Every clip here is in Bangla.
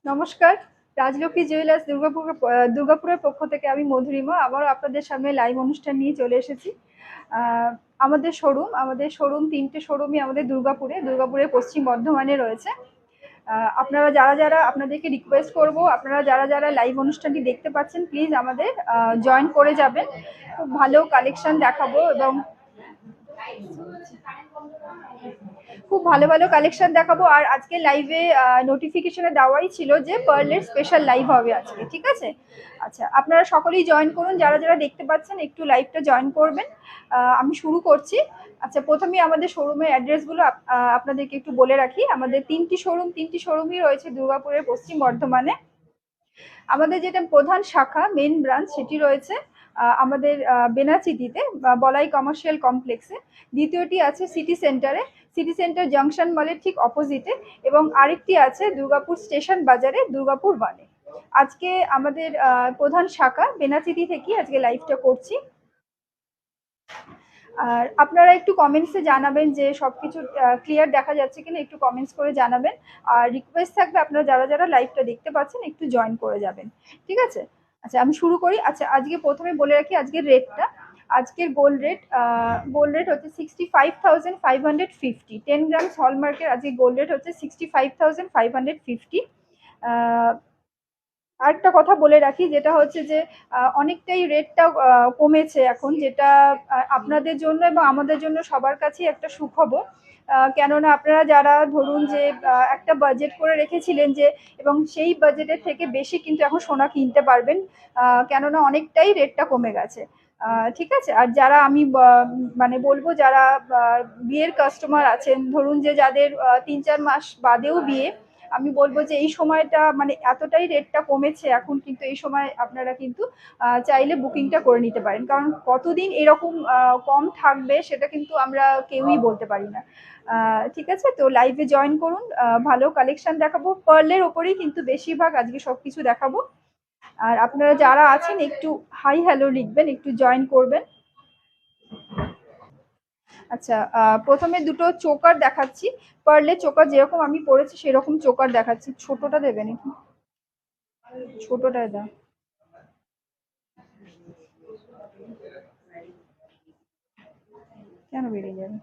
নমস্কার। রাজলক্ষ্মী জুয়েলার্স দুর্গাপুরের পক্ষ থেকে আমি মধুরিমা আবারও আপনাদের সামনে লাইভ অনুষ্ঠান নিয়ে চলে এসেছি। আমাদের শোরুম 3টে শোরুমই আমাদের দুর্গাপুরের পশ্চিম বর্ধমানে রয়েছে। আপনারা যারা যারা আপনাদেরকে রিকোয়েস্ট করব, আপনারা যারা যারা লাইভ অনুষ্ঠানটি দেখতে পাচ্ছেন প্লিজ আমাদের জয়েন করে যাবেন। খুব ভালো কালেকশন দেখাবো এবং খুব ভালো ভালো কালেকশন দেখাবো। আর আজকে লাইভে নোটিফিকেশনে দেওয়াই ছিল যে পার্লের স্পেশাল লাইভ হবে আজকে, ঠিক আছে? আচ্ছা, আপনারা সকলেই জয়েন করুন, যারা যারা দেখতে পাচ্ছেন একটু লাইভটা জয়েন করবেন। আমি শুরু করছি। আচ্ছা, প্রথমে আমাদের শোরুমের অ্যাড্রেসগুলো আপনাদেরকে একটু বলে রাখি। আমাদের তিনটি শোরুমই রয়েছে দুর্গাপুরের পশ্চিম বর্ধমানে। আমাদের যেটা প্রধান শাখা মেন ব্রাঞ্চ সেটি রয়েছে আমাদের বেনাচিতিতে বলাই কমার্শিয়াল কমপ্লেক্সে। দ্বিতীয়টি আছে সিটি সেন্টার জাংশন মলের ঠিক অপোজিটে, এবং আরেকটি আছে দুর্গাপুর স্টেশন বাজারে দুর্গাপুর 1-এ। আজকে আমাদের প্রধান শাখা বেনাচিতি থেকে আজকে লাইভটা করছি। আর আপনারা একটু কমেন্টসে জানাবেন যে সবকিছু ক্লিয়ার দেখা যাচ্ছে কিনা, একটু কমেন্টস করে জানাবেন। আর রিকোয়েস্ট থাকবে আপনারা যারা যারা লাইভটা দেখতে পাচ্ছেন একটু জয়েন করে যাবেন, ঠিক আছে? আচ্ছা, আমি শুরু করি। আচ্ছা, আজকে প্রথমে বলে রাখি আজকের রেটটা। আজকের গোল্ড রেট হচ্ছে 65,550। 10 গ্রামস হলমার্কের আজকে গোল্ড রেট হচ্ছে 65,550। আরেকটা কথা বলে রাখি, যেটা হচ্ছে যে অনেকটাই রেটটা কমেছে এখন, যেটা আপনাদের জন্য এবং আমাদের জন্য সবার কাছেই একটা সুখবর। কেননা আপনারা যারা ধরুন যে একটা বাজেট করে রেখেছিলেন যে, এবং সেই বাজেটের থেকে বেশি কিন্তু এখন সোনা কিনতে পারবেন, কেননা অনেকটাই রেটটা কমে গেছে। ঠিক আছে? আর যারা আমি মানে বলবো, যারা বিয়ের কাস্টমার আছেন, ধরুন যে যাদের 3-4 মাস বাদেও বিয়ে, আমি বলবো যে এই সময়টা মানে এতটাই রেটটা কমেছে এখন, কিন্তু এই সময় আপনারা কিন্তু চাইলে বুকিংটা করে নিতে পারেন, কারণ কতদিন এরকম কম থাকবে সেটা কিন্তু আমরা কেউই বলতে পারি না। ঠিক আছে, তো লাইভে জয়েন করুন। ভালো কালেকশন দেখাবো, পার্লের ওপরেই কিন্তু বেশিরভাগ আজকে সবকিছু দেখাবো। আর আপনারা যারা আছেন একটু হাই হ্যালো লিখবেন, একটু জয়েন করবেন। আচ্ছা, প্রথমে দুটো চোকার দেখাচ্ছি। পার্লে চোকার যেরকম আমি পরেছি সেরকম চোকার দেখাচ্ছি। ছোটটা দেবেন একটু, ছোটটায় দাও। কেন বেরিয়ে যাবে?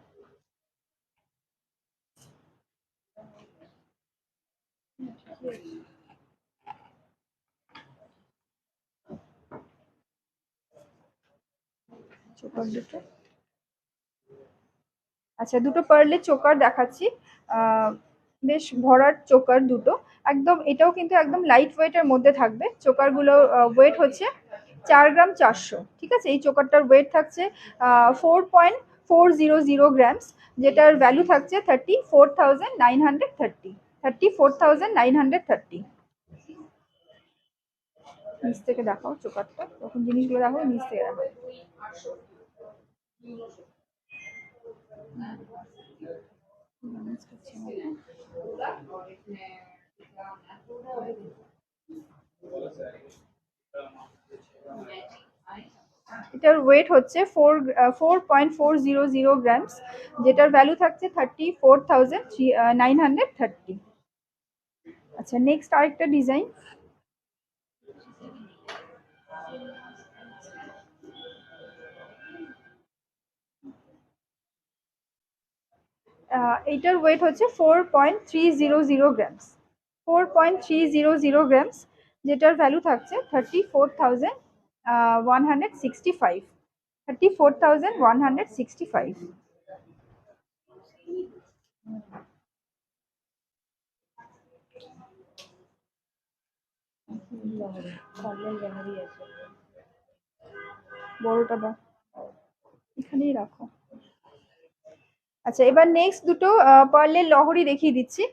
চোকার দুটো। আচ্ছা, দুটো পার্লের চোকার দেখাচ্ছি। আহ, বেশ ভরাট চোকার দুটো। একদম এটাও কিন্তু একদম লাইট ওয়েটের মধ্যে থাকবে। চোকারগুলো ওয়েট হচ্ছে 4 গ্রাম 400। ঠিক আছে, এই চোকারটার ওয়েট থাকছে 4.400 গ্রামস, যেটার ভ্যালু থাকছে 34,930। 34,930। নিচ থেকে দেখাও চোকারটা, তখন জিনিসগুলো দেখো নিচ থেকে দেখাও। এটার ওয়েট হচ্ছে 4.400 গ্রামস, যেটার ভ্যালু থাকছে 34,930। আচ্ছা, নেক্সট আরেকটা ডিজাইন। এইটার ওয়েট হচ্ছে 4.300 গ্রামস। 4.300 গ্রামস, যেটার ভ্যালু থাকছে 34,165। 34,165। বড়টা দাও, এখানেই রাখো। আচ্ছা, এবার নেক্সট দুটো পার্লের লহরি দেখিয়ে দিচ্ছি।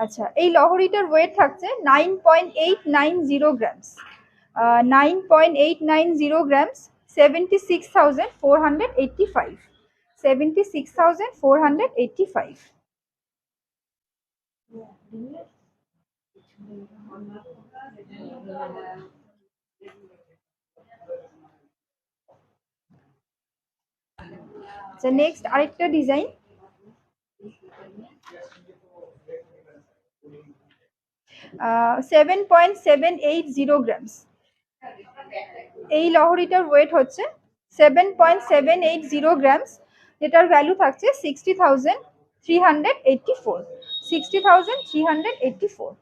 আচ্ছা, এই লহরিটার ওয়েট থাকছে 9.890 গ্রামস। 9.890 গ্রামস, 76,485। 76,485। আচ্ছা নেক্সট আরেকটা ডিজাইন, 7.780 গ্রামস। এই লহরিটার ওয়েট হচ্ছে 7.780 গ্রামস, যেটার ভ্যালু থাকছে 60,384। 60,384।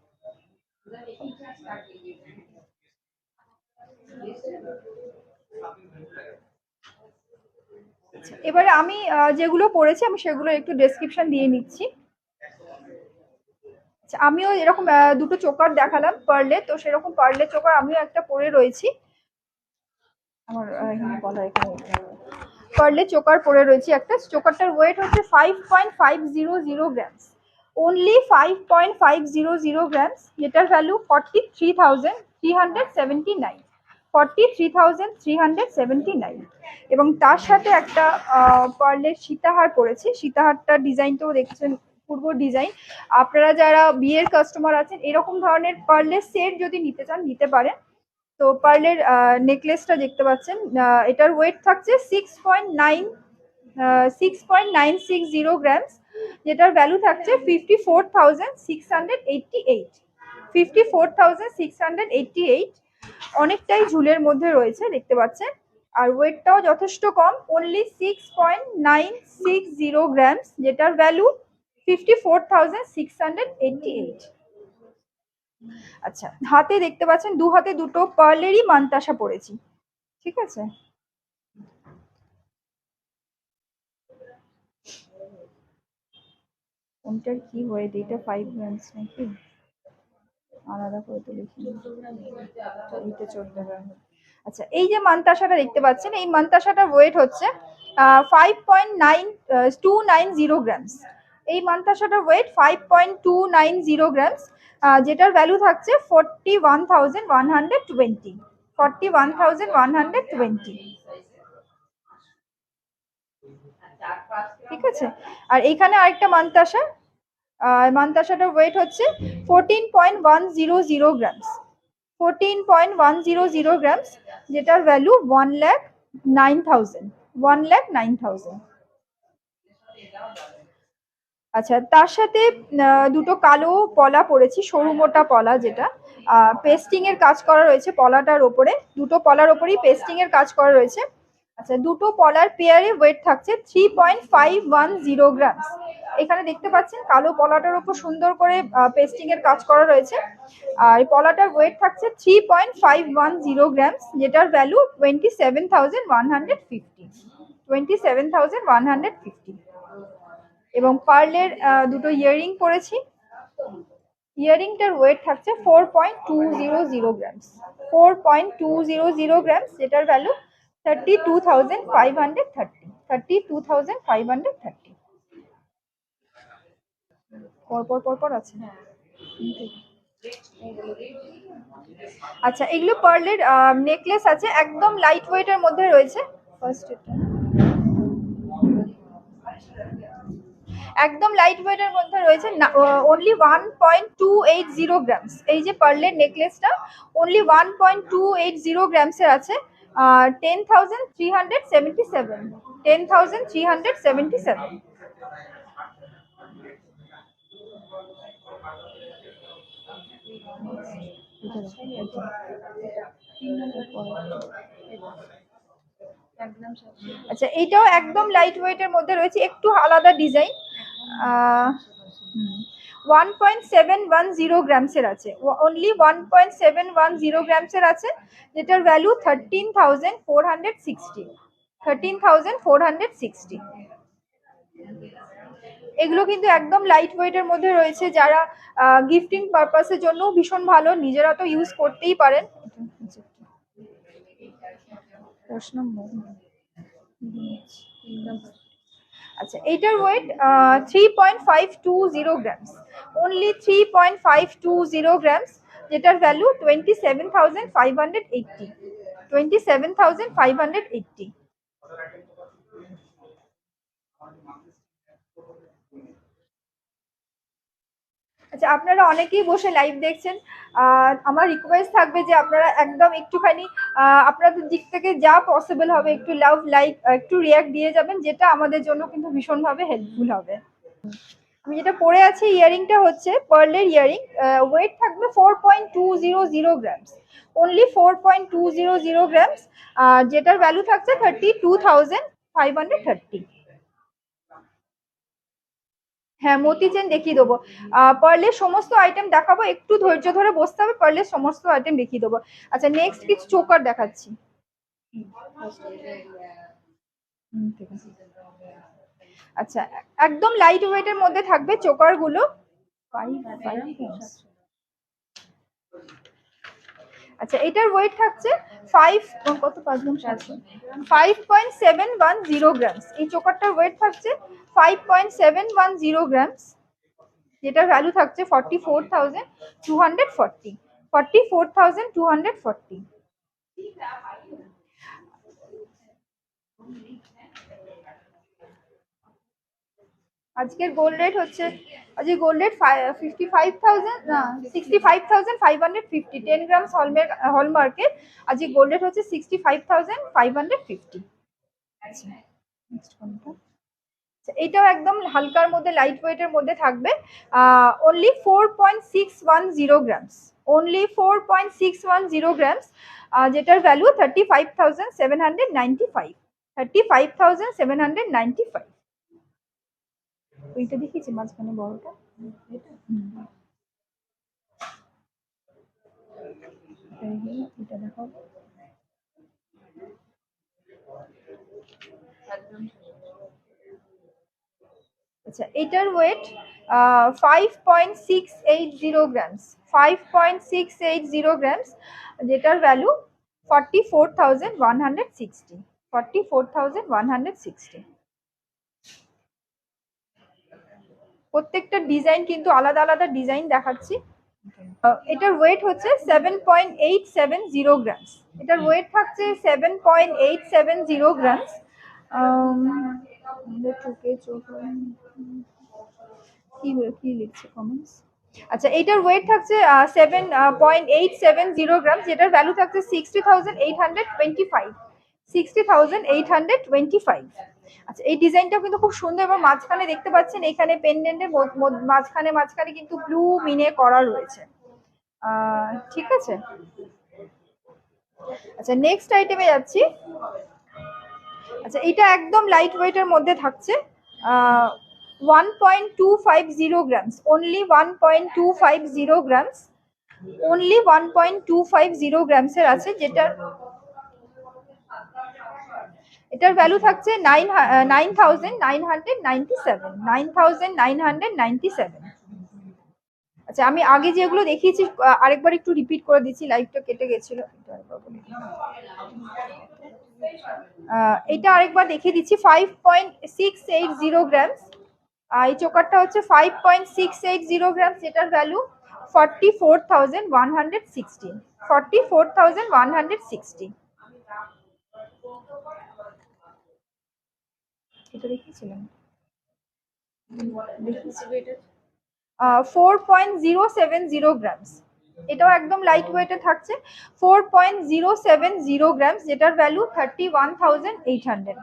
এবারে আমি যেগুলো পড়েছি আমি সেগুলো একটু ডেসক্রিপশন দিয়ে নিচ্ছি। আমিও এরকম দুটো চোকার দেখালাম পার্লে, তো সেরকম পার্লে চোকার আমিও একটা পরে রয়েছি। আমার এখানে বলা, এখানে পার্লে চোকার পরে রয়েছি একটা। চোকারটার ওয়েট হচ্ছে 5.500 গ্রামস, অনলি 5.500 গ্রামস, যেটার ভ্যালু 43,379। 43,379। এবং তার সাথে একটা পার্লের সীতাহার পরেছি। সীতাহারটার ডিজাইনটাও দেখছেন, পূর্ব ডিজাইন। আপনারা যারা বিয়ের কাস্টমার আছেন এরকম ধরনের পার্লের সেট যদি নিতে চান নিতে পারেন। তো পার্লের নেকলেসটা দেখতে পাচ্ছেন, এটার ওয়েট থাকছে 6.960 গ্রামস, যেটার ভ্যালু থাকছে 54,688। 54,688। অনেকটাই ঝুলের মধ্যে রয়েছে দেখতে পাচ্ছেন, আর ওয়েটটাও যথেষ্ট কম, অনলি 6.960 গ্রামস, যেটার ভ্যালু 54,688। আচ্ছা, হাতে দেখতে পাচ্ছেন দু হাতে দুটো পার্লেরই মানতাসা পড়েছি, ঠিক আছে। কোনটার কি ওয়েট, এটা 5 গ্রামস নাকি আলাদা করে তো লিখি, এটা 14 গ্রাম। আচ্ছা, এই যে মানতাসাটা দেখতে পাচ্ছেন, এই মানতাসাটার ওয়েট হচ্ছে 5.290 গ্রামস। এই মানতাসাটার ওয়েট 5.290 গ্রামস, যেটার ভ্যালু থাকছে 41,120। 41,120, ঠিক আছে। আর এইখানে আরেকটা মানতাসা, মানতাসাটার ওয়েট হচ্ছে 14.100 গ্রামস। 14.100 গ্রামস, যেটার ভ্যালু 1,09,000। 1,09,000। আচ্ছা, তার সাথে দুটো কালো পলা পরেছি, সরু মোটা পলা, যেটা পেস্টিং এর কাজ করা রয়েছে পলাটার ওপরে। দুটো পলার ওপরেই পেস্টিং এর কাজ করা রয়েছে। আচ্ছা, দুটো পলার পেয়ারে ওয়েট থাকছে 3.510 গ্রামস। এখানে দেখতে পাচ্ছেন কালো পলাটার উপর সুন্দর করে পেস্টিং এর কাজ করা রয়েছে, আর পলাটার ওয়েট থাকছে 3.510 গ্রামস, যেটার ভ্যালু 27,150। 27,150। এবং পার্লের দুটো ইয়াররিং পরেছি। ইয়াররিংটার ওয়েট থাকছে 4.200 গ্রামস। 4.200 গ্রামস, যেটার ভ্যালু 32,530। 32,530। পরপর পরপর আছে। আচ্ছা, এগুলো পার্লের নেকলেস আছে, একদম লাইট ওয়েটের মধ্যে রয়েছে। ফার্স্ট এটা একদম লাইট ওয়েটের মধ্যে রয়েছে, অনলি 1.280 গ্রামস। এই যে পার্লের নেকলেসটা অনলি 1.280 গ্রামসের আছে। 10,377। 10,377। আচ্ছা, এইটাও একদম লাইট ওয়েটের মধ্যে রয়েছে, একটু আলাদা ডিজাইন। 1.710 গ্রামসের আছে, অনলি 1.710 গ্রামসের আছে, যেটার ভ্যালু 13,460। 13,460। এগুলো কিন্তু একদম লাইট ওয়েটের মধ্যে রয়েছে, যারা গিফটিং পারপাসের জন্য ভীষণ ভালো, নিজেরা তো ইউজ করতেই পারেন। আচ্ছা, এইটার ওয়েট 3.520 গ্রামস, অনলি 3.520 গ্রামস, যেটার ভ্যালু 27,580। 27,580। আচ্ছা, আপনারা অনেকেই বসে লাইভ দেখছেন, আমার রিকোয়েস্ট থাকবে যে আপনারা একদম একটুখানি আপনাদের দিক থেকে যা পসিবল হবে একটু লাভ লাইক একটু রিয়াক্ট দিয়ে যাবেন, যেটা আমাদের জন্য কিন্তু ভীষণভাবে হেল্পফুল হবে। আমি যেটা পরে আছি ইয়ারিংটা হচ্ছে পার্লের ইয়ারিং, ওয়েট থাকবে 4.200 গ্রামস, অনলি 4.200 গ্রামস, যেটার ভ্যালু থাকছে 32,530। হ্যাঁ, মতি চেন দেখিয়ে দেবো। পার্লের সমস্ত আইটেম দেখাবো, একটু ধৈর্য ধরে বসতে হবে, পার্লের সমস্ত আইটেম দেখিয়ে দেবো। আচ্ছা, নেক্সট কিছু চোকার দেখাচ্ছি। ঠিক আছে। আচ্ছা, একদম লাইট ওয়েটের মধ্যে থাকবে চোকার গুলো। আচ্ছা, এটার ওয়েট থাকছে 5.710 গ্রামস। এই চোকারটার ওয়েট থাকছে 5.710 গ্রামস, যেটার ভ্যালু থাকছে 44,240। 44,240। আজকের গোল্ড রেট হচ্ছে, আজকে গোল্ড রেট 55,000 না 65,550। 10 গ্রামস হলমার্কের আজকে গোল্ড রেট হচ্ছে 65,550। আচ্ছা, নেক্সট কোনটা? এটাও একদম হালকার মধ্যে লাইট ওয়েটের মধ্যে থাকবে, অনলি 4.610 গ্রামস, অনলি 4.610 গ্রামস, যেটার ভ্যালু 35,795। 35,795। ওইটা দেখিয়েছি মাঝখানে বড়টা, এটা দেখাবো। আচ্ছা, এটার ওয়েট 5.680 গ্রামস, 5.680 গ্রামস, যেটার ভ্যালু 44,160। 44,160। প্রত্যেকটা ডিজাইন কিন্তু আলাদা আলাদা ডিজাইন দেখাচ্ছি। এটার ওয়েট হচ্ছে 7.870 গ্রামস, এটার ওয়েট থাকছে 7.870 গ্রামস। কি লিখছে কমেন্টস? আচ্ছা, এটার ওয়েট থাকছে 7.870 গ্রাম, যেটার ভ্যালু থাকছে 60,825। 60,825। আচ্ছা, এই ডিজাইনটাও কিন্তু খুব সুন্দর, এবং মাঝখানে দেখতে পাচ্ছেন এখানে পেন্ডেন্টের মাঝখানে মাঝখানে কিন্তু ব্লু মিনে করা রয়েছে। ঠিক আছে। আচ্ছা, নেক্সট আইটেমে যাচ্ছি। আচ্ছা, এটা একদম লাইট ওয়েটের মধ্যে থাকছে, 1.250 গ্রামস, অনলি 1.250 গ্রামস, অনলি 1.250 গ্রামসের আছে, যেটা এটার ভ্যালু থাকছে 9,997। 9,997। আচ্ছা, আমি আগে যেগুলো দেখিয়েছি আরেকবার একটু রিপিট করে দিচ্ছি, লাইভটা কেটে গেছিল। এটা আরেকবার দেখিয়ে দিচ্ছি, 5.680 গ্রামস। এই চোকারটা হচ্ছে 5.680 গ্রামস, যেটার ভ্যালু 44,160। 44,160। এটা দেখিয়েছিলাম। 4.070 গ্রামস, এটাও একদম লাইট ওয়েটে থাকছে, 4.070 গ্রামস, যেটার ভ্যালু 31,800।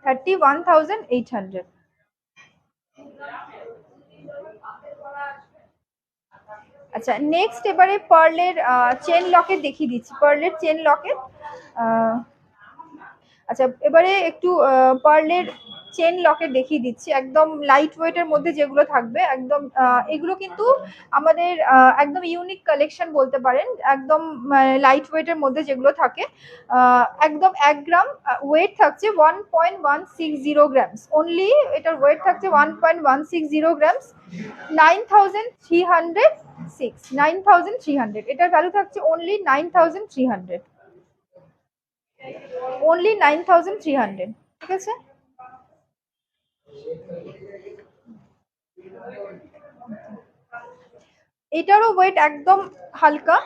31,800। আচ্ছা, নেক্সট এবারে পার্লের চেন লকেট দেখিয়ে দিচ্ছি, পার্লের চেন লকেট। আচ্ছা, এবারে একটু পার্লের চেন লকেট দেখিয়ে দিচ্ছি, একদম লাইট ওয়েটের মধ্যে যেগুলো থাকবে, একদম এগুলো কিন্তু আমাদের একদম ইউনিক কালেকশন বলতে পারেন, একদম লাইট ওয়েটের মধ্যে যেগুলো থাকে, একদম 1 গ্রাম ওয়েট থাকছে 1.160 গ্রামস, অনলি এটার ওয়েট থাকছে 1.160 গ্রামস, 9,306। 9,300, এটার ভ্যালু থাকছে অনলি 9,300। only 9,300। ঠিক আছে। এটারও ওয়েট একদম হালকা,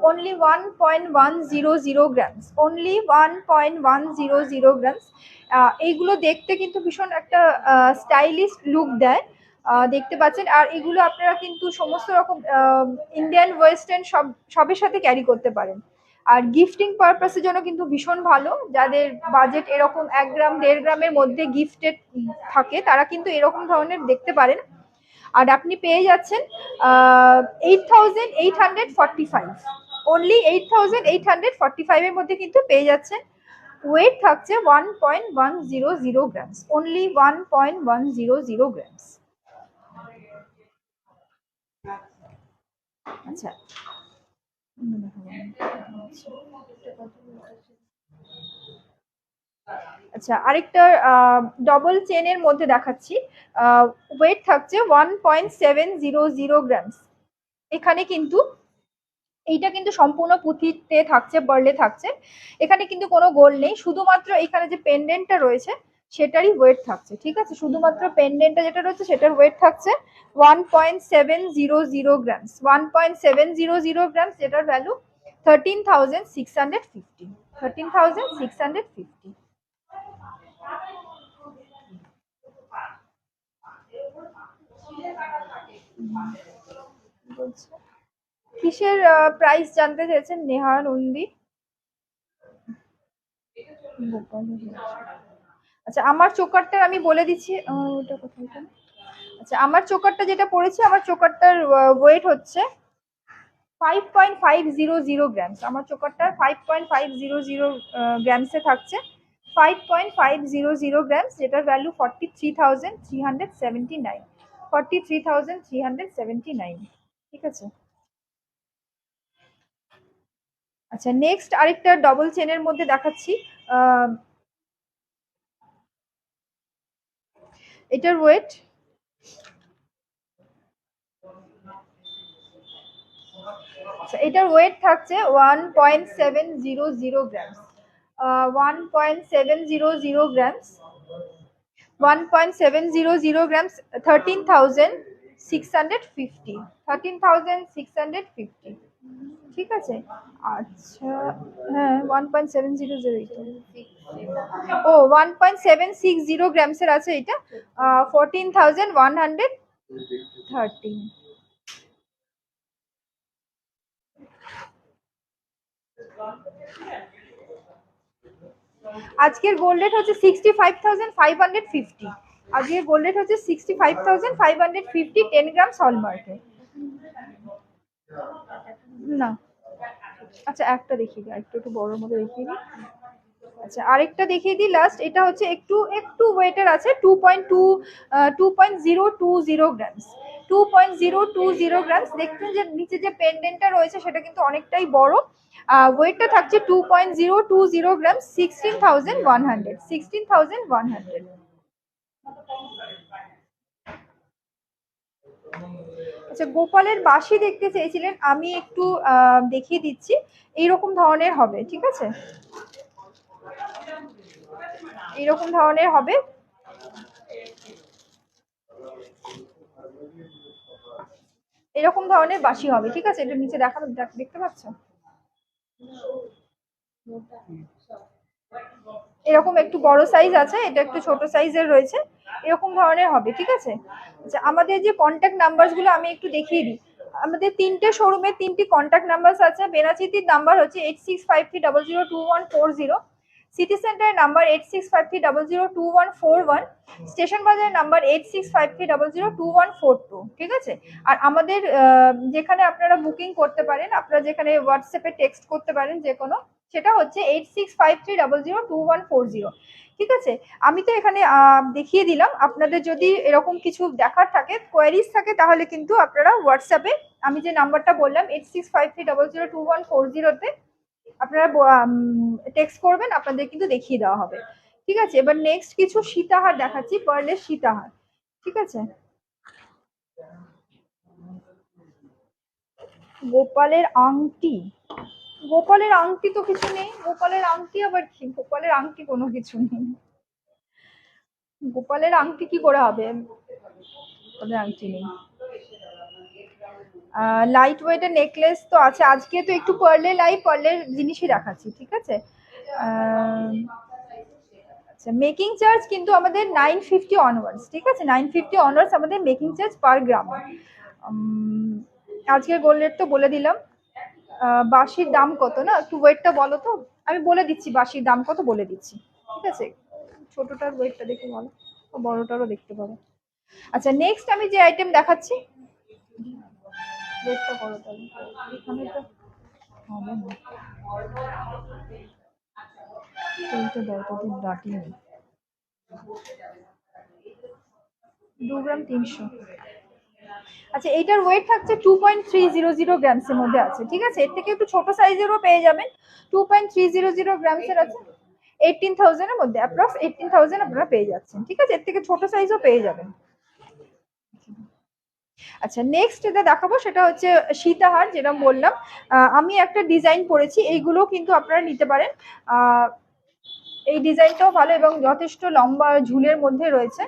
অনলি 1.100 গ্রামস, অনলি 1.100 গ্রামস। এইগুলো দেখতে কিন্তু ভীষণ একটা স্টাইলিশ লুক দেয়, দেখতে পাচ্ছেন। আর এগুলো আপনারা কিন্তু সমস্ত রকম ইন্ডিয়ান ওয়েস্টার্ন সবের সাথে ক্যারি করতে পারেন। আর গিফটিং পারপাসের জন্য কিন্তু ভীষণ ভালো, যাদের বাজেট এরকম 1 গ্রাম 1.5 গ্রামের মধ্যে গিফটেড থাকে তারা কিন্তু এরকম ধরনের দেখতে পারেন। আর আপনি পেয়ে যাচ্ছেন 8,845, অনলি 8,845 এর মধ্যে কিন্তু পেয়ে যাচ্ছেন। ওয়েট থাকছে 1.100 গ্রামস, অনলি 1.100 গ্রামস। আচ্ছা, আচ্ছা আরেকটা ডবল চেনের মধ্যে দেখাচ্ছি। ওয়েট থাকছে 1.700 গ্রামস। এখানে কিন্তু এইটা কিন্তু সম্পূর্ণ পুঁথিতে থাকছে, বার্লে থাকছে। এখানে কিন্তু কোনো গোল্ড নেই, শুধুমাত্র এখানে যে পেন্ডেন্টটা রয়েছে সেটারই ওয়েট থাকছে। ঠিক আছে, শুধুমাত্র পেন্ডেন্টটা যেটা রয়েছে সেটার ওয়েট থাকছে 1.700 গ্রামস। 1.700 গ্রামস, যেটার ভ্যালু 13,650। 13,650। কিসের প্রাইস জানতে চেয়েছেন নেহা নন্দী? আচ্ছা, আমার চোকারটার আমি বলে দিচ্ছি। ওটা কোথায়? আচ্ছা, আমার চোকারটা যেটা পড়েছে, আমার চোকারটার ওয়েট হচ্ছে 5.500 গ্রামস। আমার চোকারটার 5.500 গ্রামসে থাকছে। 5.500 গ্রামস, যেটার ভ্যালু 43,379। 43,379। ঠিক আছে। আচ্ছা, নেক্সট আরেকটা ডবল চেনের মধ্যে দেখাচ্ছি। এটার ওয়েট এটার ওয়েট থাকছে 1.700 গ্রামস। 1.700 গ্রামস। 1.700 গ্রামস, 13,650। 13,650। ঠিক আছে। আচ্ছা, হ্যাঁ 1.700। ও 1.760 গ্রামসের আছে এটা, 14,130। আজকের গোল্ড রেট হচ্ছে 65,550। আজকের গোল্ড রেট হচ্ছে 65,550, 10 গ্রামস হলমার্কে। না, আচ্ছা একটা দেখিয়ে দিই, একটু বড়র মধ্যে দেখিয়ে দিই। আচ্ছা, আরেকটা দেখিয়ে দিই লাস্ট। এটা হচ্ছে একটু একটু ওয়েটের আছে, 2.020 গ্রামস। 2.020 গ্রামস। দেখছেন যে নিচে যে পেন্ডেন্টটা রয়েছে সেটা কিন্তু অনেকটাই বড়। ওয়েটটা থাকছে 2.020 গ্রাম, 16,100। 16,100। আচ্ছা, গোপালের বাঁশি দেখতে চেয়েছিলেন, আমি একটু দেখিয়ে দিচ্ছি। এইরকম ধরনের হবে, ঠিক আছে, এইরকম ধরনের হবে। এরকম ধরনের বাঁশি হবে, ঠিক আছে। এটা নিচে দেখানো, দেখতে পাচ্ছ, এরকম একটু বড় সাইজ আছে, এটা একটু ছোট সাইজের রয়েছে, এরকম ধরনের হবে, ঠিক আছে। আচ্ছা, আমাদের যে কন্ট্যাক্ট নাম্বার গুলো আমি একটু দেখিয়ে দিই। আমাদের 3টে শোরুমে 3টি কন্ট্যাক্ট নাম্বার আছে। বেনাচিতির নাম্বার হচ্ছে 8653002140। সিটি সেন্টারের নাম্বার 8653002141। স্টেশন বাজারের নাম্বার 8653002142। ঠিক আছে। আর আমাদের যেখানে আপনারা বুকিং করতে পারেন, আপনারা যেখানে হোয়াটসঅ্যাপে টেক্সট করতে পারেন যে কোনো, সেটা হচ্ছে 8653002140। ঠিক আছে। আমি তো এখানে দেখিয়ে দিলাম। আপনাদের যদি এরকম কিছু দেখার থাকে, কোয়ারিজ থাকে, তাহলে কিন্তু আপনারা হোয়াটসঅ্যাপে আমি যে নাম্বারটা বললাম 8653002140-তে আপনারা টেক্সট করবেন, আপনাদের কিন্তু দেখিয়ে দেওয়া হবে। ঠিক আছে। এবার নেক্সট কিছু সীতাহার দেখাচ্ছি, পার্লের সীতাহার। ঠিক আছে। গোপালের আংটি। গোপালের আংটি তো কিছু নেই। গোপালের আংটি আবার কি? গোপালের আংটি কোনো কিছু নেই। গোপালের আংটি কি করে হবে? গোপালের আংটি নেই। লাইট ওয়েটের নেকলেস তো আছে। আজকে তো একটু পার্লের জিনিসই দেখাচ্ছি, ঠিক আছে। আচ্ছা, মেকিং চার্জ কিন্তু আমাদের 950 অনওয়ার্ডস, ঠিক আছে, 950 অনওয়ার্ডস আমাদের মেকিং চার্জ পার গ্রাম। আজকের গোল্ড রেট তো বলে দিলাম। বাঁশির দাম কত না, একটু ওয়েটটা বলো তো, আমি বলে দিচ্ছি বাঁশির দাম কত বলে দিচ্ছি, ঠিক আছে। ছোটটার ওয়েটটা দেখে বলো, বড়টারও দেখতে পারো। আচ্ছা, নেক্সট আমি যে আইটেম দেখাচ্ছি, ওয়েটটা করো তাহলে, এখানে তো হবে না, এইটা দরকার ডাটি নেই, 2 গ্রাম 300। আচ্ছা, এইটার ওয়েট থাকছে 2.300 গ্রামস এর মধ্যে আছে, ঠিক আছে। এর থেকে একটু ছোট সাইজেরও পেয়ে যাবেন, 2.300 গ্রামস এর আছে, 18,000 এর মধ্যে, অ্যাপ্রক্স 18,000 আপনারা পেয়ে যাচ্ছেন, ঠিক আছে। এর থেকে ছোট সাইজও পেয়ে যাবেন। আচ্ছা, নেক্সট যেটা দেখাবো সেটা হচ্ছে সীতাহার, যেটা বললাম আমি একটা ডিজাইন করেছি, এইগুলো কিন্তু আপনারা নিতে পারেন। এই ডিজাইনটাও ভালো এবং যথেষ্ট লম্বা ঝুলের মধ্যে রয়েছে।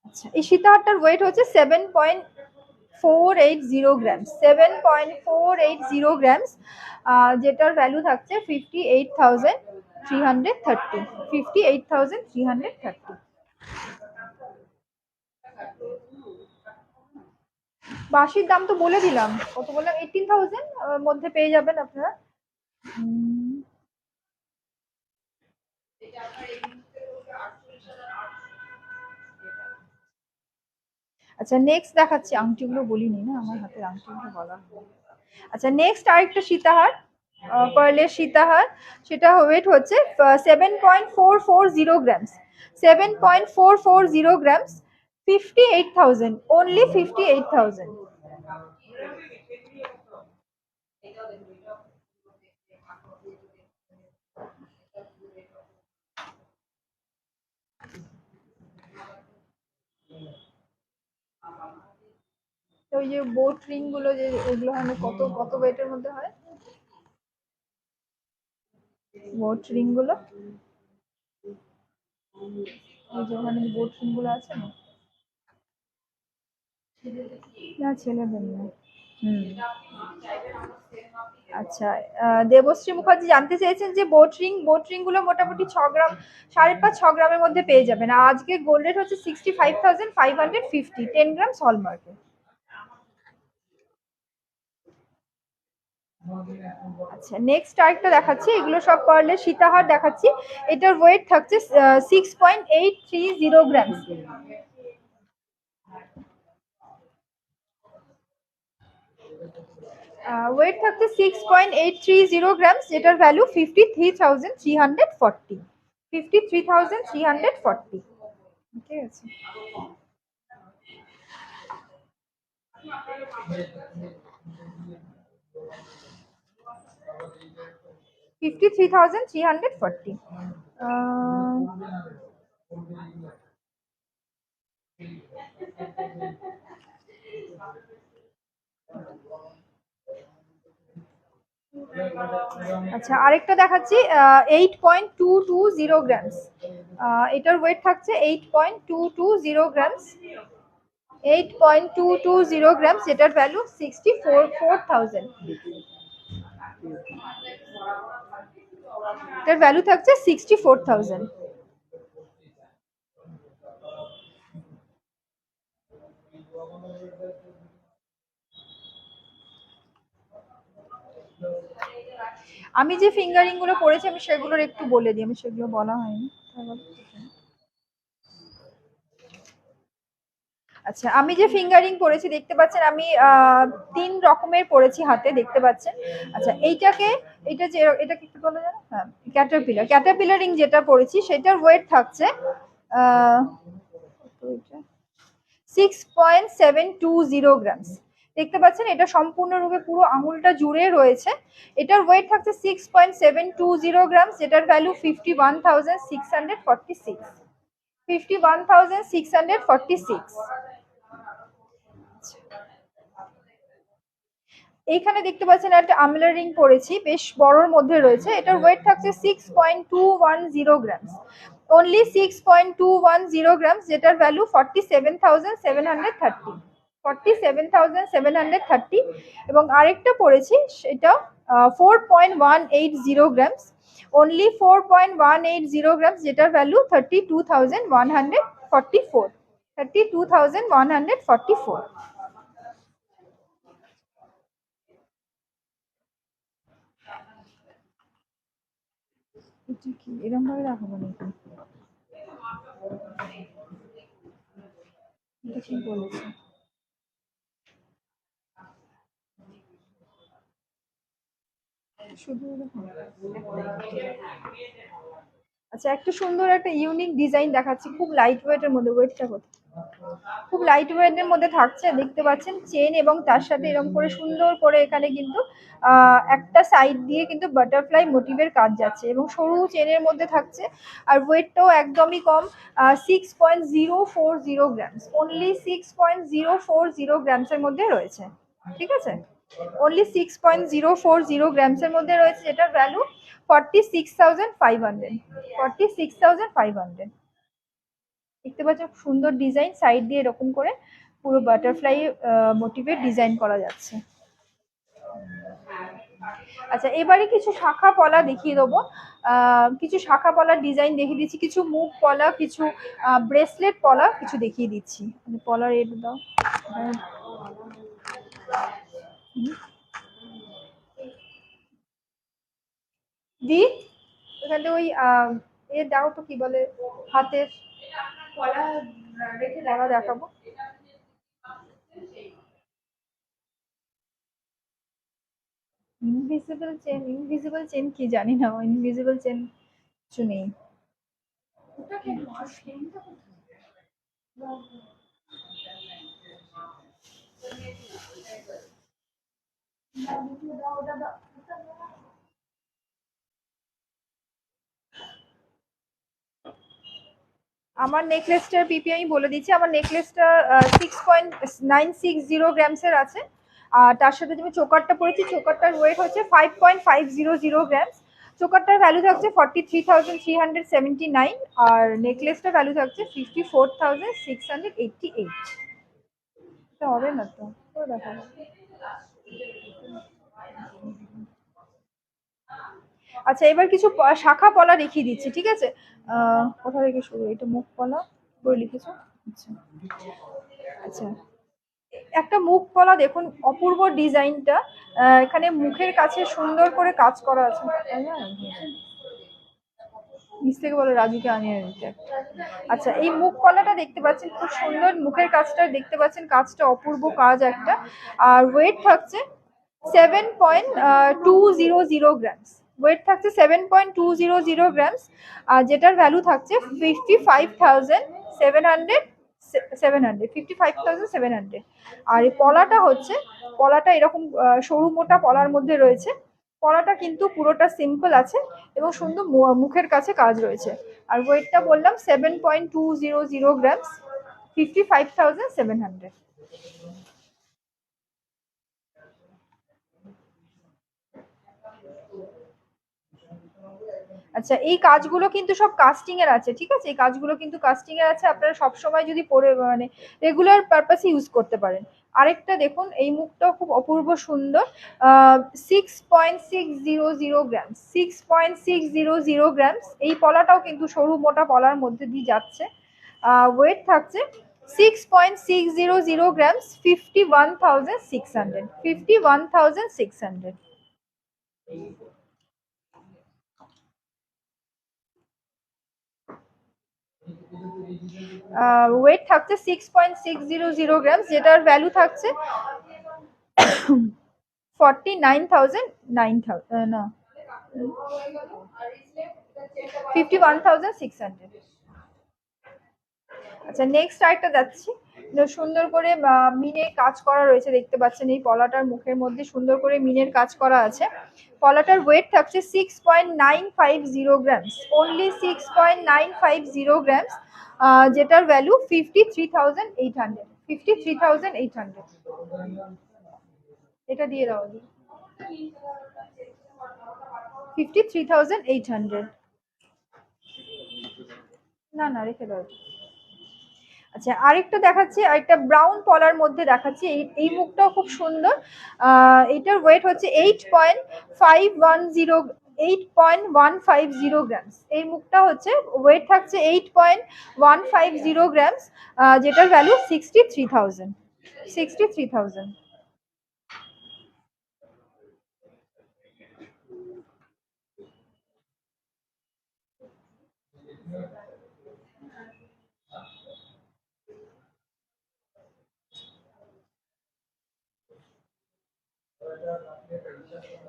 আচ্ছা, এই সীতাহারটার ওয়েট হচ্ছে 7.480 গ্রাম, 7.480 গ্রামস, যেটার ভ্যালু থাকছে 58,330, 58,330। বাঁশির দাম তো বলে দিলাম, কত বললাম, 18,000 মধ্যে পেয়ে যাবেন আপনারা। আচ্ছা, নেক্সট দেখাচ্ছি, আংটিগুলো বলিনি না, আমার হাতের আংটিগুলো বলা হয়। আচ্ছা, নেক্সট আরেকটা সীতাহার, পার্লের সীতাহার, সেটা ওয়েট হচ্ছে 7.440 গ্রামস, 7.440 গ্রামস, 58,000, অনলি 58,000। ওই যে বোট রিং গুলো, যে ওগুলো হয় না, কত কত ওয়েটের মধ্যে হয় বোট রিং গুলো, ওই যে ওখানে বোট রিং গুলো আছে না, না ছেলেদের না। আচ্ছা, দেবশ্রী মুখার্জি জানতে চেয়েছেন যে বোট রিং গুলো মোটামুটি 6 গ্রাম, 5.5-6 গ্রামের মধ্যে পেয়ে যাবেন। আর আজকে গোল্ড রেট হচ্ছে 65,550, 10 গ্রামস হলমার্কে। আচ্ছা, নেক্সট আরেকটা দেখাচ্ছি, এগুলো সব পার্লের সীতাহার দেখাচ্ছি। এটার ওয়েট থাকছে 6.830 গ্রাম, ওয়েট থাকছে 6.830 গ্রামস, যেটার ভ্যালু 53,340, 53,340, ঠিক আছে। 53,340। আচ্ছা, আরেকটা দেখাচ্ছি, 8.220 গ্রামস, এটার ওয়েট থাকছে 8.220 গ্রামস, 8.220 গ্রামস, যেটার ভ্যালু 64,000, এটার ভ্যালু থাকছে 64,000। আমি যে ফিঙ্গারিং গুলো পড়েছি আমি সেগুলোর একটু বলে দিই, আমি সেগুলো বলা হয়নি। আচ্ছা, আমি যে ফিঙ্গারিং পরেছি দেখতে পাচ্ছেন, আমি 3 রকমের পরেছি হাতে, দেখতে পাচ্ছেন। আচ্ছা, এটা যে এটাকে কি বলা যায়, হ্যাঁ, ক্যাটারপিলারিং যেটা পরেছি সেটার ওয়েট থাকছে 6.720 গ্রামস, দেখতে পাচ্ছেন। এটা সম্পূর্ণরূপে পুরো আঙুলটা জুড়ে রয়েছে। এটার ওয়েট থাকছে 6.720 গ্রামস, যেটার ভ্যালু 51,646, 51,646। এইখানে দেখতে পাচ্ছেন একটা আমলা রিং পরেছি, বেশ বড়র মধ্যে রয়েছে, এটার ওয়েট থাকছে 6.210 গ্রামস, অনলি 6.210 গ্রামস, যেটার ভ্যালু 47,730, 47,730। এবং আরেকটা পড়েছি সেটা 4.180 গ্রামস, অনলি 4.180 গ্রামস, যেটার ভ্যালু 32,144, 32,144। এটা কি এরকম ভাবে রাখবো নাকি? এটা ঠিক বলেছে। শুধু এরকম। আচ্ছা, একটা সুন্দর একটা ইউনিক ডিজাইন দেখাচ্ছি, খুব লাইট ওয়েটের মধ্যে। ওয়েটটা কত? খুব লাইট ওয়েটের মধ্যে থাকছে, দেখতে পাচ্ছেন চেন, এবং তার সাথে এরকম করে সুন্দর করে এখানে কিন্তু একটা সাইড দিয়ে কিন্তু বাটারফ্লাই মোটিভের কাজ যাচ্ছে, এবং সরু চেনের মধ্যে থাকছে। আর ওয়েটটাও একদমই কম, 6.040 গ্রামস, অনলি 6.040 গ্রামসের মধ্যে রয়েছে। ঠিক আছে, অনলি 6.040 গ্রামসের মধ্যে রয়েছে, যেটার ভ্যালু 46,500, 46,500। দেখতে পাচ্ছ সুন্দর ডিজাইন, সাইড দিয়ে এরকম করে পুরো বাটারফ্লাই মোটিভের ডিজাইন করা যাচ্ছে। আচ্ছা, এবারে কিছু শাখা পলা দেখিয়ে দেবো, কিছু শাখা পলার ডিজাইন দেখিয়ে দিচ্ছি, কিছু মুখ পলা, কিছু ব্রেসলেট পলা কিছু দেখিয়ে দিচ্ছি। পলার রেট দাও দি, এখানে ওই এ দাও তো, কি বলে, হাতের পলা রেখে পলা দেখাবো। ইনভিজিবল চেন, ইনভিজিবল চেন কি জানি না, ইনভিজিবল চেন কিছু নেই। আমার নেকলেসটার পিপি আমি বলে দিচ্ছি। আমার নেকলেসটা 6.960 গ্রামসের আছে, আর তার সাথে তুমি চোকারটা পরেছি, চোকারটার ওয়েট হচ্ছে 5.500 গ্রামস। চোকারটার ভ্যালু থাকছে 43,379, আর নেকলেসটার ভ্যালু থাকছে 54,688। এটা হবে না তো, দেখাবো। আচ্ছা, এবার কিছু শাখা পলা দেখিয়ে দিচ্ছি, ঠিক আছে। কোথা থেকে শুরু? এটা মুখ পলা করে লিখেছো। আচ্ছা আচ্ছা, একটা মুখ পলা দেখুন, অপূর্ব ডিজাইনটা। এখানে মুখের কাছে সুন্দর করে কাজ করা আছে। নিচ থেকে বলো রাজুকে আনিয়ে দিতে। আচ্ছা, এই মুখ কলাটা দেখতে পাচ্ছেন, খুব সুন্দর মুখের কাজটা দেখতে পাচ্ছেন, কাজটা অপূর্ব কাজ একটা। আর ওয়েট থাকছে 7.200 গ্রামস, ওয়েট থাকছে 7.200 গ্রামস, আর যেটার ভ্যালু থাকছে 55,700, 55,700। আর এই পলাটা হচ্ছে, পলাটা এরকম সরু মোটা পলার মধ্যে রয়েছে। পলাটা কিন্তু পুরোটা সিম্পল আছে, এবং সুন্দর মুখের কাছে কাজ রয়েছে। আর ওয়েটটা বললাম 7.200 গ্রামস, 55,700। আচ্ছা, এই কাজগুলো কিন্তু সব কাস্টিং এর আছে, ঠিক আছে, এই কাজগুলো কিন্তু কাস্টিং এর আছে, আপনারা সব সময় যদি পরে মানে রেগুলার পারপাসে ইউজ করতে পারেন। আরেকটা দেখুন, এই মুখটাও খুব অপূর্ব সুন্দর, 6.600 গ্রামস, 6.600 গ্রামস। এই পলাটাও কিন্তু সরু মোটা পলার মধ্যে দিয়ে যাচ্ছে। ওয়েট থাকছে 6.600 গ্রামস, 51,600, 51,600। ওয়েট থাকছে 6.600 গ্রামস, যেটার ভ্যালু থাকছে 49,000 না 51,600। আচ্ছা, নেক্সট আরেকটা যাচ্ছি, সুন্দর করে মিনের কাজ করা রয়েছে, দেখতে পাচ্ছেন এই পলাটার মুখের মধ্যে সুন্দর করে মিনের কাজ করা আছে। পলাটার ওয়েট থাকছে 6.950 গ্রামস, অনলি 6.950 গ্রামস, যেটার ভ্যালু 53,800, 53,800। এটা দিয়ে দাও, 53,800। না না, রেখে দাও। আচ্ছা, আরেকটা দেখাচ্ছি, আরেকটা ব্রাউন পলার মধ্যে দেখাচ্ছি। এই মুখটাও খুব সুন্দর। এটার ওয়েট হচ্ছে 8.510 8.150 গ্রামস। এই মুখটা হচ্ছে ওয়েট থাকছে 8.150 গ্রামস, যেটার ভ্যালু 63,000। 63,000।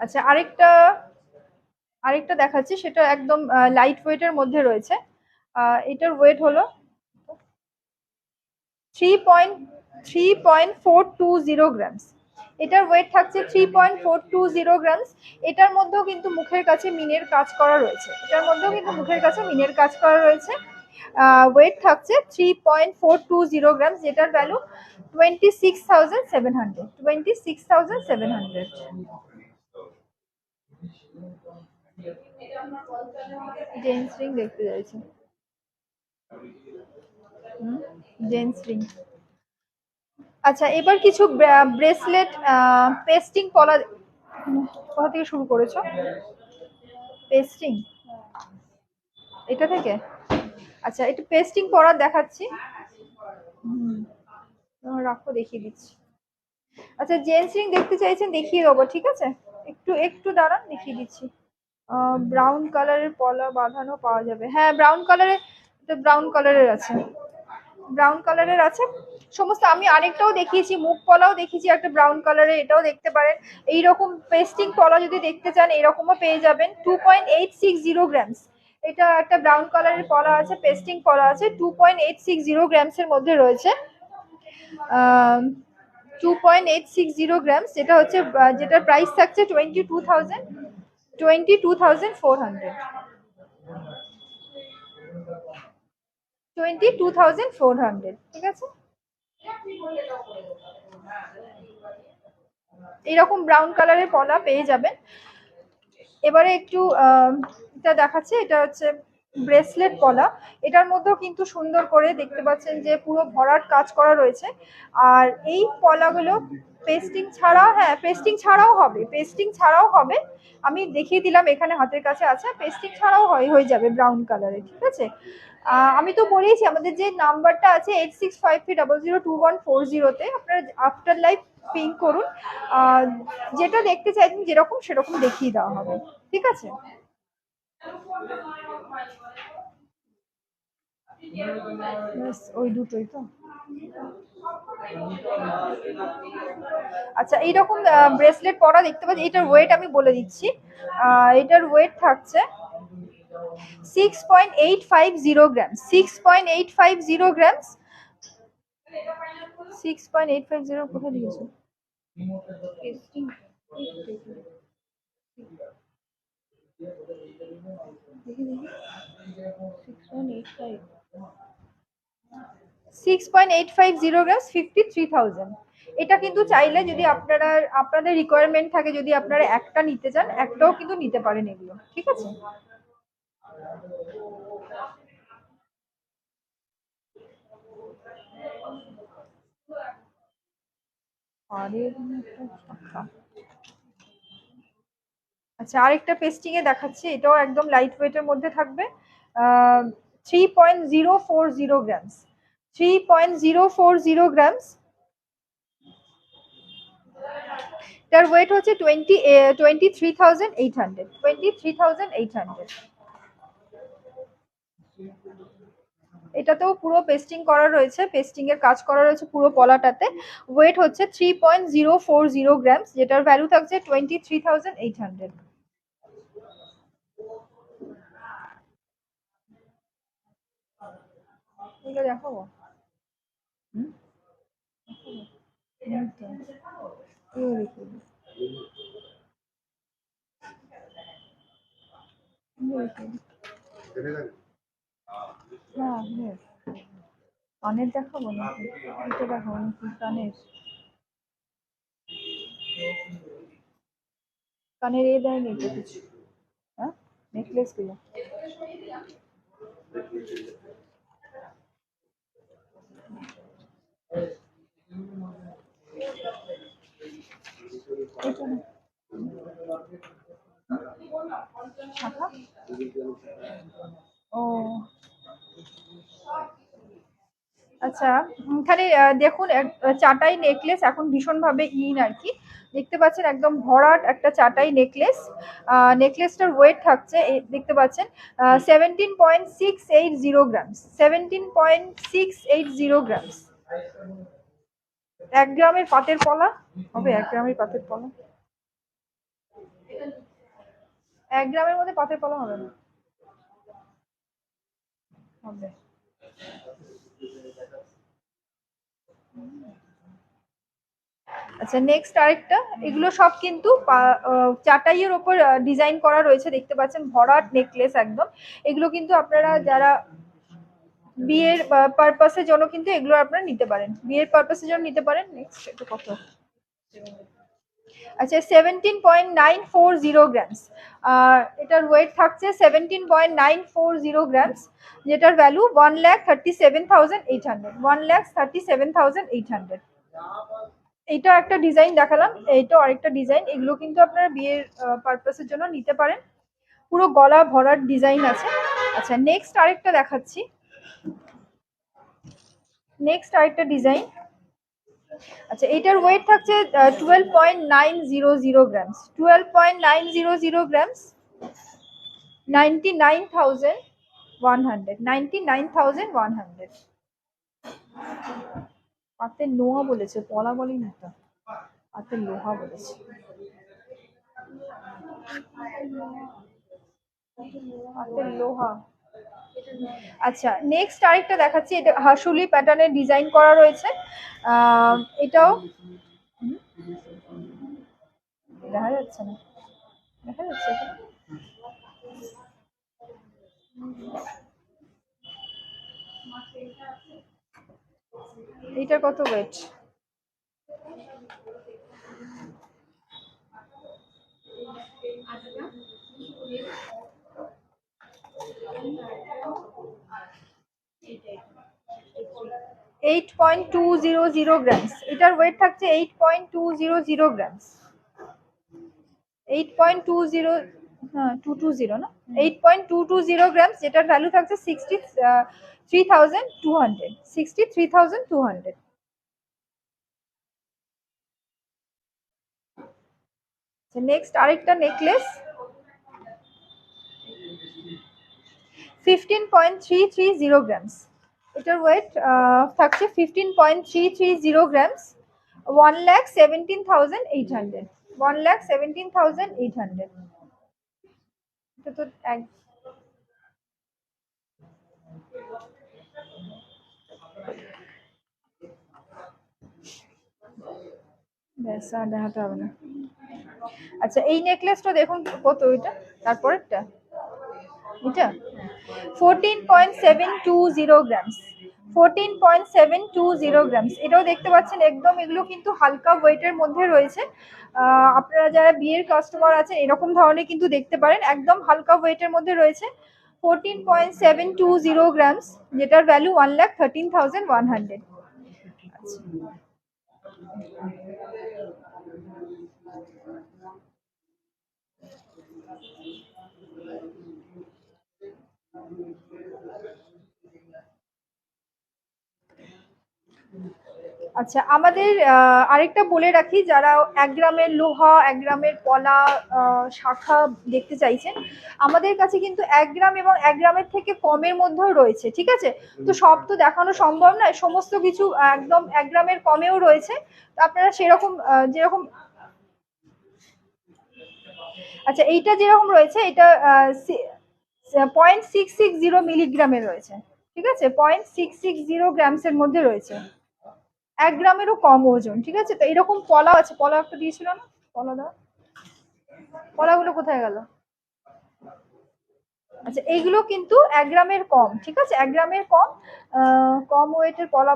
আচ্ছা, আরেকটা দেখাচ্ছি, সেটা একদম লাইট ওয়েটের মধ্যে রয়েছে। এটার ওয়েট হলো 3.420 গ্রামস। এটার ওয়েট থাকছে 3.420 গ্রামস। এটার মধ্যেও কিন্তু মুখের কাছে মিনের কাজ করা রয়েছে। ওয়েট থাকছে 3.420 গ্রামস, যেটার ভ্যালু 26,700। 26,700। জেন্টস রিং দেখতে চাইছে। Gents ring. আচ্ছা, এবার কিছু ব্রেসলেট পেস্টিং পলা। কোথা থেকে শুরু করেছো? পেস্টিং, এটা থেকে? আচ্ছা, একটু পেস্টিং পরা দেখাচ্ছি। রাখো, দেখিয়ে দিচ্ছি। আচ্ছা, জেন্টস রিং দেখতে চাইছেন, দেখিয়ে দেবো, ঠিক আছে? একটু একটু দাঁড়ান, দেখিয়ে দিচ্ছি। ব্রাউন কালারের পলা বাঁধানো পাওয়া যাবে, হ্যাঁ ব্রাউন কালারের। ব্রাউন কালারের আছে, ব্রাউন কালারের আছে সমস্ত। আমি আরেকটাও দেখিয়েছি, মুখ পলাও দেখিয়েছি একটা ব্রাউন কালারের, এটাও দেখতে পারেন। এইরকম পেস্টিং পলা যদি দেখতে চান, এরকমও পেয়ে যাবেন। 2.860 গ্রামস। এটা একটা ব্রাউন কালারের পলা আছে, পেস্টিং পলা আছে, 2.860 গ্রামস এর মধ্যে রয়েছে। 2.860 গ্রামস, যেটা হচ্ছে যেটার প্রাইস থাকছে 22,400। 22,400, ঠিক আছে? এইরকম ব্রাউন কালারের পলা পেয়ে যাবেন। এবারে একটু এটা দেখাচ্ছে, এটা হচ্ছে ব্রেসলেট পলা। এটার মধ্যেও কিন্তু সুন্দর করে দেখতে পাচ্ছেন যে পুরো ভরাট কাজ করা রয়েছে। আর এই পলাগুলো পেস্টিং ছাড়া, হ্যাঁ পেস্টিং ছাড়াও হবে, পেস্টিং ছাড়াও হবে। আমি দেখিয়ে দিলাম, এখানে হাতের কাছে আছে, পেস্টিং ছাড়াও হয়ে যাবে ব্রাউন কালারের, ঠিক আছে? আমি তো বলেইছি আমাদের যে নাম্বারটা আছে 8653002140, আপনারা আফটার লাইফ পিং করুন। যেটা দেখতে চাইছেন যেরকম সেরকম দেখিয়ে দেওয়া হবে, ঠিক আছে? ওই দুটোই তো। আচ্ছা, এইরকম ব্রেসলেট পরা দেখতে পাচ্ছি। এটার ওয়েট আমি বলে দিচ্ছি। এটার ওয়েট থাকছে 6.850 গ্রাম। 6.850 গ্রাম। 6.850 কোথায় দিয়েছো? দেখি দেখি। 6.85, 6.850 গ্রাম, 53,000। এটা কিন্তু চাইলে যদি আপনাদের রিকোয়ারমেন্ট থাকে, যদি আপনারা একটা নিতে চান, একটাও কিন্তু নিতে পারেন এগুলো, ঠিক আছে? আচ্ছা, আরেকটা পেস্টিং এ দেখাচ্ছি, এটাও একদম লাইট ওয়েটের মধ্যে থাকবে। 3.040 গ্রামস। 3.040 গ্রামস। তার ওয়েট হচ্ছে 23,800। 23,800। এটাতেও পুরো পেস্টিং করা রয়েছে, পেস্টিং এর কাজ করা রয়েছে পুরো পলাটাতে। ওয়েট হচ্ছে 3.040 গ্রামস, যেটার ভ্যালু থাকছে 23,800। এগুলো দেখাবো। হ্যাঁ, কানের দেখাবো নাকি? এটা দেখাবো নাকি কানের? কানের এ দেয়নি তো কিছু। হ্যাঁ, নেকলেস গুলো। এটা না। শাখা ও আচ্ছা, এখানে দেখুন চাটাই নেকলেস এখন ভীষণভাবে ইন আর কি। দেখতে পাচ্ছেন একদম ভরাট একটা চাটাই নেকলেস। নেকলেসটার ওয়েট থাকছে দেখতে পাচ্ছেন 17.680 গ্রামস, 17.680 গ্রামস। 1 গ্রামের পাতের পলা হবে, 1 গ্রামের পাতের পলা, 1 গ্রামের মধ্যে পাতের পলা হবে না, হবে। আচ্ছা নেক্সট আরেকটা, এগুলো সব কিন্তু চাটাইয়ের ওপর ডিজাইন করা রয়েছে, দেখতে পাচ্ছেন ভরাট নেকলেস একদম। এগুলো কিন্তু আপনারা যারা বিয়ের পারপাসের জন্য কিন্তু এগুলো আপনারা নিতে পারেন, বিয়ের পারপাসের জন্য নিতে পারেন। নেক্সট এটা কত? আচ্ছা 17.940 গ্রামস। এটার ওয়েট থাকছে 17.940 গ্রামস, যেটার ভ্যালু 1,37,800, 1,37,800। এইটা একটা ডিজাইন দেখালাম, এইটাও আরেকটা ডিজাইন। এগুলো কিন্তু আপনারা বিয়ের পারপাসের জন্য নিতে পারেন, পুরো গলা ভরার ডিজাইন আছে। আচ্ছা নেক্সট আরেকটা দেখাচ্ছি, নেক্সট আরেকটা ডিজাইন। আচ্ছা এটার ওয়েট থাকছে 12.900 গ্রামস, 12.900 গ্রামস, 99,100, 99,100। পাতের লোহা বলেছে, পলা বলেনি তো, পাতের লোহা বলেছে। পাতের লোহা। আচ্ছা নেক্সট আরেকটা দেখাচ্ছি, এটা হাসুলি প্যাটার্নের ডিজাইন করা রয়েছে। এটাও দেখা যাচ্ছে না, দেখা যাচ্ছে এটা? এইটার কত ওয়েট? 8.200 গ্রামস। এটার ওয়েট থাকছে 8.200 গ্রামস, 8.20, হ্যাঁ 220 না, 8.220 গ্রামস, যেটার ভ্যালু থাকছে 63,200, 63,200। নেক্সট আরেকটা নেকলেস 15.330 গ্রামস। এটার ওয়েট থাকছে 15.330 গ্রামস, 1,17,800, 1,17,800। এটা তো এক ব্যাস, আর দেখাতে হবে না। আচ্ছা এই নেকলেসটা দেখুন কত, এটা তারপরেরটা, এটা 14.720 গ্রামস, 14.720 গ্রামস। এটাও দেখতে পাচ্ছেন একদম, এগুলো কিন্তু হালকা ওয়েটের মধ্যে রয়েছে। আপনারা যারা বিয়ের কাস্টমার আছেন এরকম ধরনের কিন্তু দেখতে পারেন, একদম হালকা ওয়েটের মধ্যে রয়েছে। 14.720 গ্রামস, যেটার ভ্যালু 1,13,100। আচ্ছা আচ্ছা আমাদের আরেকটা বলে রাখি, যারা 1 গ্রামের লোহা, 1 গ্রামের পলা, শাখা দেখতে চাইছেন, আমাদের কাছে কিন্তু 1 গ্রাম এবং 1 গ্রামের থেকে কমের মধ্যেও রয়েছে, ঠিক আছে? তো সব তো দেখানো সম্ভব নয়, সমস্ত কিছু একদম 1 গ্রামের কমেও রয়েছে। তো আপনারা সেরকম যেরকম, আচ্ছা এইটা যেরকম রয়েছে, এটা 0.660 মিলিগ্রামের রয়েছে, ঠিক আছে? 0.660 গ্রামসের মধ্যে রয়েছে, 1 গ্রামেরও কম ওজন, ঠিক আছে? তো এরকম পলা আছে, পলা একটা দিয়েছিল না, পলা দাও, পলাগুলো কোথায় গেল? আচ্ছা এইগুলো কিন্তু 1 গ্রামের কম, ঠিক আছে? 1 গ্রামের কম, কম ওয়েটের পলা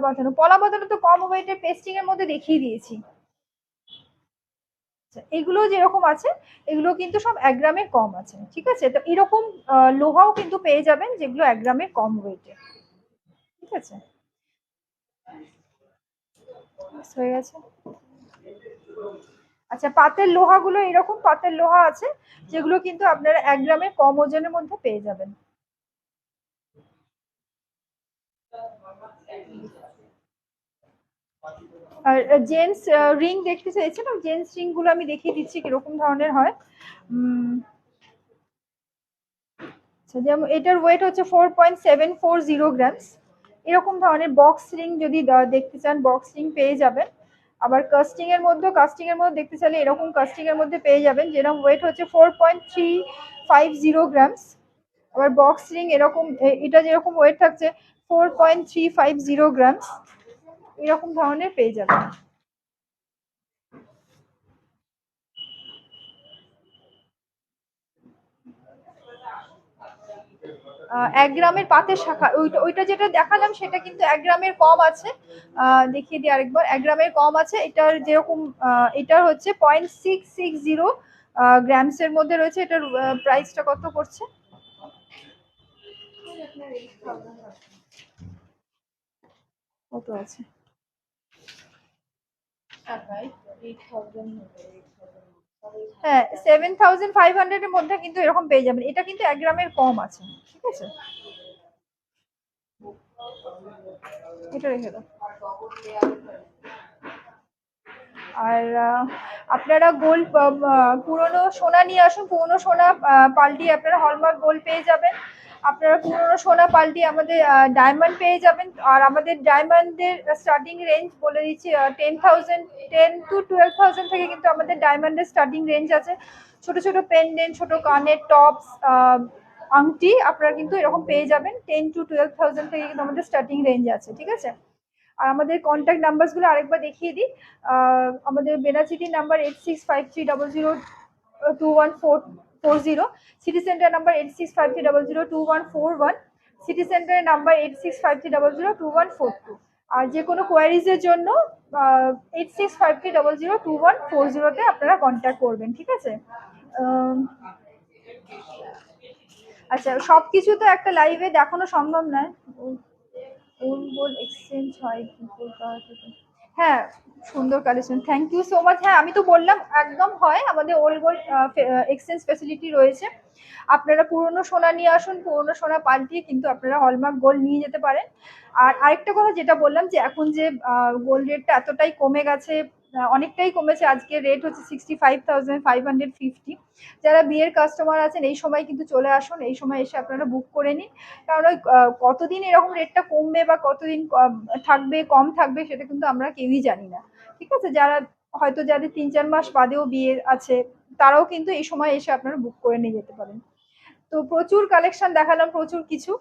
বাঁধানো তো কম ওয়েটের পেস্টিং এর মধ্যে দেখিয়ে দিয়েছি। আচ্ছা, এগুলো যেরকম আছে এগুলো কিন্তু সব 1 গ্রামের কম আছে, ঠিক আছে? তো এরকম লোহাও কিন্তু পেয়ে যাবেন যেগুলো 1 গ্রামের কম ওয়েটে, ঠিক আছে? হয়ে গেছে। আচ্ছা, পাতের লোহাগুলো এরকম পাতের লোহা আছে যেগুলো কিন্তু আপনারা 1 গ্রামের কম ওজনের মধ্যে পেয়ে যাবেন। আর জেন্টস রিং দেখতে চাইছেন, জেন্টস রিং গুলো আমি দেখিয়ে দিচ্ছি কিরকম ধরনের হয়। আচ্ছা, যেমন এটার ওয়েট হচ্ছে 4.740 গ্রামস। এরকম ধরনের বক্স রিং যদি দেখতে চান, বক্স রিং পেয়ে যাবেন। আবার কাস্টিং এর মধ্যে দেখতে চাইলে এরকম কাস্টিং এর মধ্যে পেয়ে যাবেন, যেরকম ওয়েট হচ্ছে 4.350 গ্রামস। আবার বক্স রিং এরকম এটা যেরকম ওয়েট থাকছে 4.350 গ্রামস, এরকম ধরনের পেয়ে যাবেন। 1 গ্রামের পাতের শাখা, ওইটা যেটা দেখালাম সেটা কিন্তু 1 গ্রামের কম আছে। দেখিয়ে দিই আরেকবার, 1 গ্রামের কম আছে। এটার যেরকম এটার হচ্ছে 0.660 গ্রামস এর মধ্যে রয়েছে। এটার প্রাইসটা কত পড়ছে? কত আছে? হ্যাঁ, 7500 এর মধ্যে কিন্তু এরকম পেয়ে যাবেন। এটা কিন্তু 1 গ্রামের কম আছে, ঠিক আছে? এটা রেখে দাও। আর আপনারা গোল্ড পুরনো সোনা নিয়ে আসুন, পুরনো সোনা পাল্টিয়ে আপনারা হলমার্ক গোল্ড পেয়ে যাবেন। আপনারা পুরনো সোনা পাল্টিয়ে আমাদের ডায়মন্ড পেয়ে যাবেন। আর আমাদের ডায়মন্ডের স্টার্টিং রেঞ্জ বলে দিচ্ছি, 10 to 12,000 থেকে কিন্তু আমাদের ডায়মন্ডের স্টার্টিং রেঞ্জ আছে। ছোট ছোট পেন্ডেন্ট, ছোট কানের টপস, আংটি আপনারা কিন্তু এরকম পেয়ে যাবেন। 10 to 12,000 থেকে কিন্তু আমাদের স্টার্টিং রেঞ্জ আছে, ঠিক আছে? আর আমাদের কন্ট্যাক্ট নাম্বারসগুলো আরেকবার দেখিয়ে দিই। আমাদের বেনাচিটির number 8653002140, city centre number 8653002141, city সেন্টারের নাম্বার 8653002142। আর যে কোনো কোয়ারিজের জন্য 8653002140-তে আপনারা কন্ট্যাক্ট করবেন, ঠিক আছে? আচ্ছা, সবকিছু তো একটা লাইভে দেখানো সম্ভব নয়। ওল্ড গোল্ড এক্সচেঞ্জ হয় কি কলকাতা থেকে? হ্যাঁ, সুন্দর collection, thank you so much. হ্যাঁ, আমি তো বললাম একদম হয়, আমাদের ওল্ড গোল্ড এক্সচেঞ্জ ফেসিলিটি রয়েছে। আপনারা পুরনো সোনা নিয়ে আসুন, পুরনো সোনা পাল্টিয়ে কিন্তু আপনারা হলমার্ক গোল্ড নিয়ে যেতে পারেন। আর আরেকটা কথা যেটা বললাম যে এখন যে গোল্ড রেটটা এতটাই কমে গেছে, অনেকটাই কমেছে। আজকের রেট হচ্ছে 65,550। যারা বিয়ের কাস্টমার আছেন এই সময় কিন্তু চলে আসুন, এই সময় এসে আপনারা বুক করে নিন। কারণ ওই কতদিন এরকম রেটটা কমবে বা কতদিন থাকবে, কম থাকবে, সেটা কিন্তু আমরা কেউই জানি না, ঠিক আছে? যারা হয়তো যাদের 3-4 মাস বাদেও বিয়ে আছে, তারাও কিন্তু এই সময় এসে আপনারা বুক করে নিয়ে যেতে পারেন। তো প্রচুর কালেকশন দেখালাম, প্রচুর কিছু।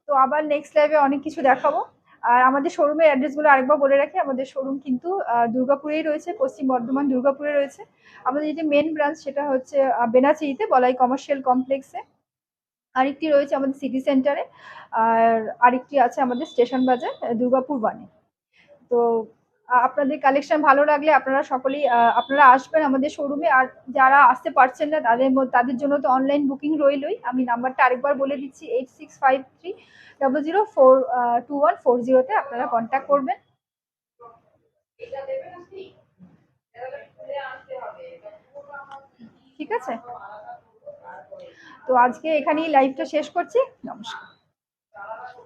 তো আবার নেক্সট লাইভে অনেক কিছু দেখাবো। আর আমাদের শোরুমের অ্যাড্রেসগুলো আরেকবার বলে রাখি, আমাদের শোরুম কিন্তু দুর্গাপুরেই রয়েছে, পশ্চিম বর্ধমান দুর্গাপুরে রয়েছে। আমাদের যেটি মেন ব্রাঞ্চ সেটা হচ্ছে বেনাচিরিতে বলাই কমার্শিয়াল কমপ্লেক্সে। আরেকটি রয়েছে আমাদের সিটি সেন্টারে, আর আরেকটি আছে আমাদের স্টেশন বাজার দুর্গাপুর 1-এ। তো আপনাদের কালেকশন ভালো লাগলে আপনারা সকলেই আপনারা আসবেন আমাদের শোরুমে। আর যারা আসতে পারছেন না তাদের জন্য তো অনলাইন বুকিং রইলই। আমি নাম্বারটা আরেকবার বলে দিচ্ছি, 8653002140-তে আপনারা কন্ট্যাক্ট করবেন। ঠিক আছে, তো আজকে এখানেই লাইভটা শেষ করছি। নমস্কার।